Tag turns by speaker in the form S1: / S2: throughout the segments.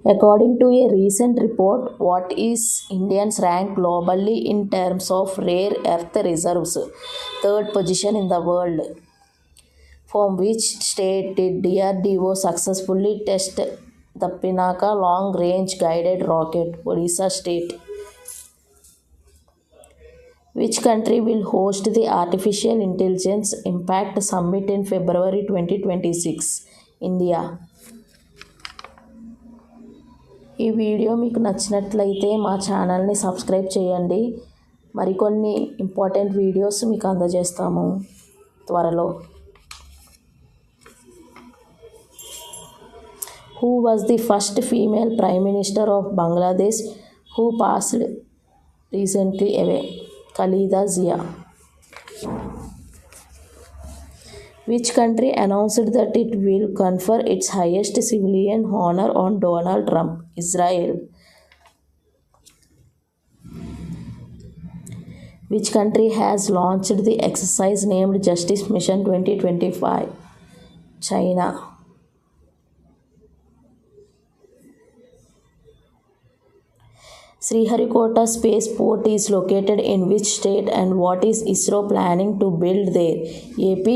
S1: According to a recent report, what is Indians rank globally in terms of rare earth reserves? Third position in the world. From which state did DRDO successfully test the Pinaka long range guided rocket? Odisha state. Which country will host the Artificial Intelligence Impact Summit in February 2026? India. ఈ video మీకు నచ్చినట్లయితే మా ఛానల్ని subscribe చేయండి. మరికొన్ని important videos మీకు అందజేస్తాము త్వరలో. Who was the first female Prime Minister of Bangladesh who passed recently away? Khalida Zia. Which country announced that it will confer its highest civilian honor on Donald Trump? Israel. Which country has launched the exercise named Justice Mission 2025? China. Sriharikota Spaceport is located in which state and what is ISRO planning to build there? AP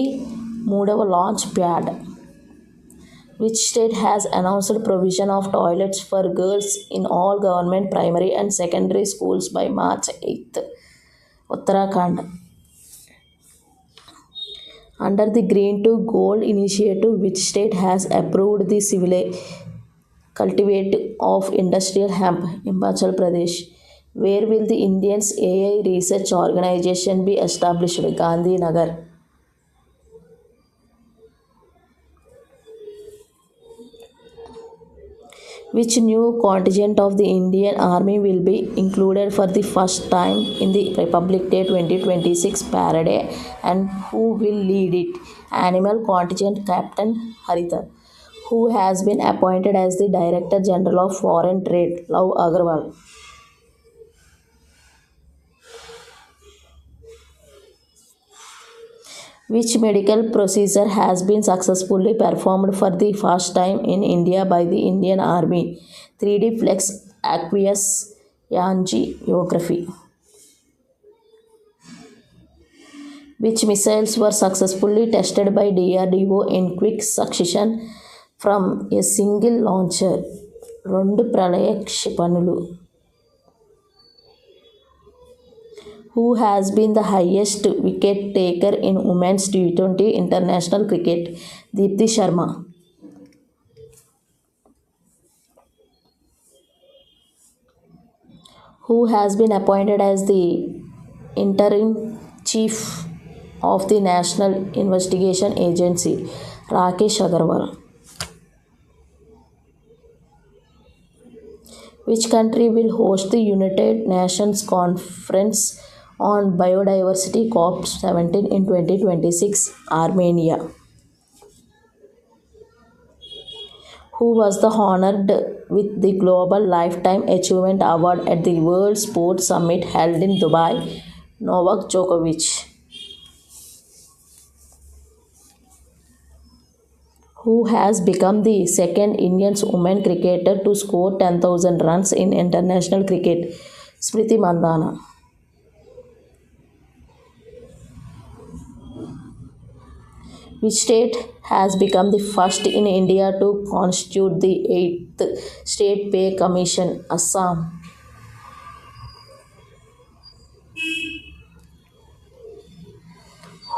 S1: Moodava Launch Pad. Which state has announced provision of toilets for girls in all government primary and secondary schools by March 8th? Uttarakhand. Under the Green to Gold initiative, which state has approved the civil cultivate of industrial hemp? Himachal Pradesh. Where will the Indians AI Research Organization be established? Gandhinagar. Which new contingent of the Indian Army will be included for the first time in the Republic Day 2026 parade and who will lead it? Animal Contingent Captain Harithar. Who has been appointed as the Director General of Foreign Trade? Love Agarwal. Which medical procedure has been successfully performed for the first time in India by the Indian Army? 3D flex aqueous angiography. Which missiles were successfully tested by DRDO in quick succession from a single launcher? 2 ప్రళయ క్షిపణులు. Who has been the highest wicket taker in women's T20 international cricket? Deepti Sharma. Who has been appointed as the interim chief of the National Investigation Agency? Rakesh Agarwal. Which country will host the United Nations Conference on Biodiversity COP17 in 2026? Armenia. Who was the honored with the Global Lifetime Achievement Award at the World Sports Summit held in Dubai? Novak Djokovic. Who has become the second Indian women cricketer to score 10,000 runs in international cricket? Smriti Mandhana. Which state has become the first in India to constitute the 8th State Pay Commission? Assam.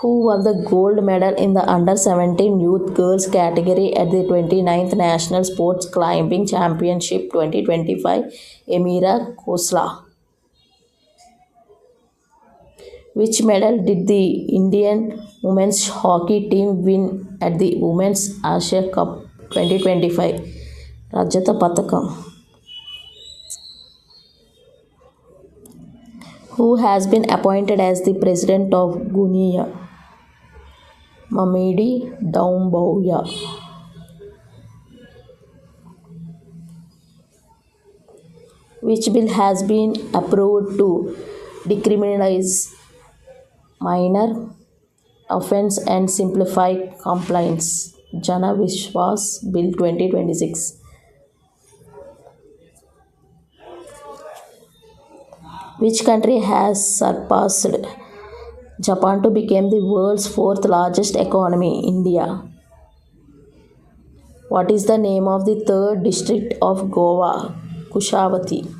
S1: Who won the gold medal in the under-17 youth girls category at the 29th National Sports Climbing Championship 2025? Emira Khosla. Which medal did the Indian women's hockey team win at the Women's Asia Cup 2025? Rajata Patakam. Who has been appointed as the president of Guinea? Mamadi Doumbouya. Which bill has been approved to decriminalize minor offense and simplify compliance? Jana Vishwas Bill 2026. Which country has surpassed Japan to become the world's fourth largest economy? India. What is the name of the third district of Goa? Kushavati.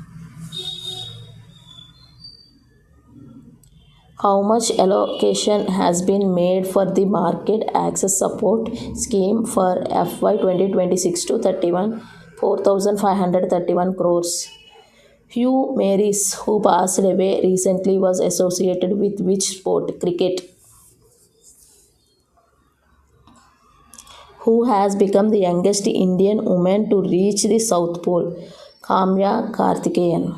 S1: How much allocation has been made for the market access support scheme for FY 2026 to 31? 4,531 crores. Hugh Maris, who passed away recently, was associated with which sport? Cricket. Who has become the youngest Indian woman to reach the South Pole? Kamya Karthikeyan.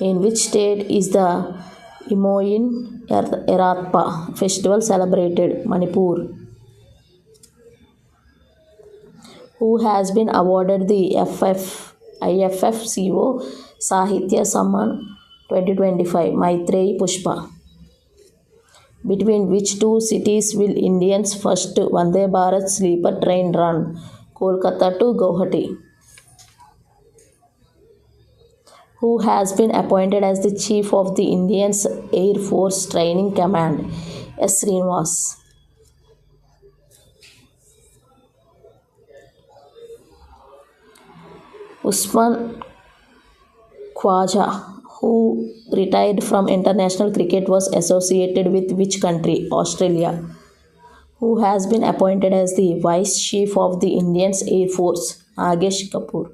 S1: In which state is the Imoyin Eratpa festival celebrated? Manipur. Who has been awarded the IFFCO Sahitya Samman 2025? Maitreyi Pushpa. Between which two cities will Indians' first Vande Bharat sleeper train run? Kolkata to Guwahati. Who has been appointed as the Chief of the Indian Air Force Training Command? S. Srinivas. Usman Khwaja, who retired from international cricket, was associated with which country? Australia. Who has been appointed as the Vice Chief of the Indian Air Force? Nagesh Kapoor.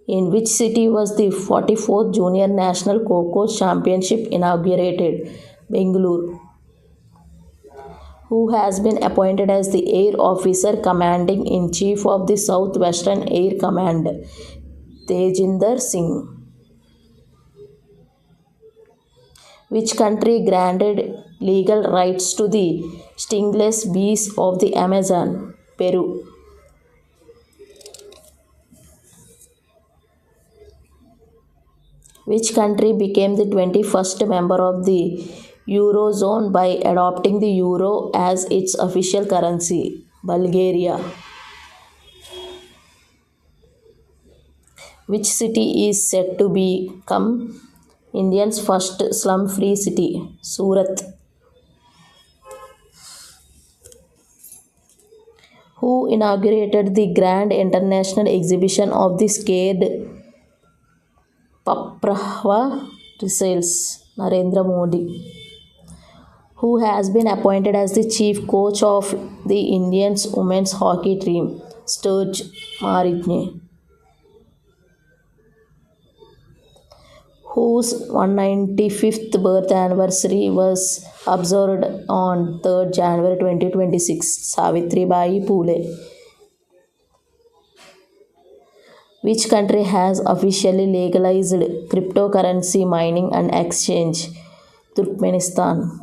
S1: In which city was the 44th Junior National Kho-Kho Championship inaugurated? Bengaluru. Who has been appointed as the Air Officer Commanding in Chief of the South Western Air Command? Tejinder Singh. Which country granted legal rights to the stingless bees of the Amazon? Peru. Which country became the 21st member of the Eurozone by adopting the euro as its official currency? Bulgaria. Which city is said to become India's first slum-free city? Surat. Who inaugurated the Grand International Exhibition of the Scared Paprahva Results? Narendra Modi. Who has been appointed as the chief coach of the Indian women's hockey team? Sturge Marigny. Whose 195th birth anniversary was observed on 3rd January 2026? Savitribai Phule. Which country has officially legalized cryptocurrency mining and exchange? Turkmenistan.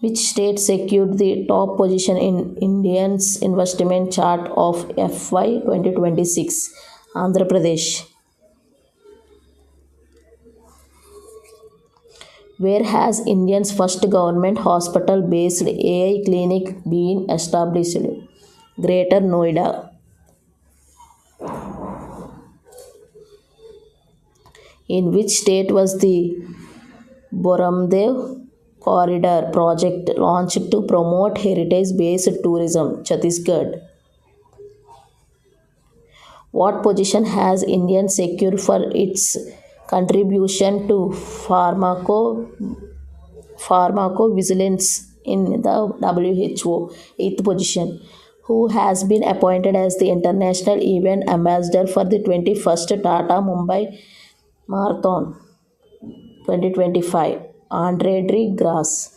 S1: Which state secured the top position in Indians' investment chart of FY 2026? Andhra Pradesh. Where has India's first government hospital-based AI clinic been established? Greater Noida. In which state was the Boramdev Corridor project launched to promote heritage-based tourism? Chhattisgarh. What position has India secured for its contribution to pharmacovigilance in the WHO? 8th position. Who has been appointed as the international event ambassador for the 21st Tata Mumbai Marathon 2025? Andre de Grasse.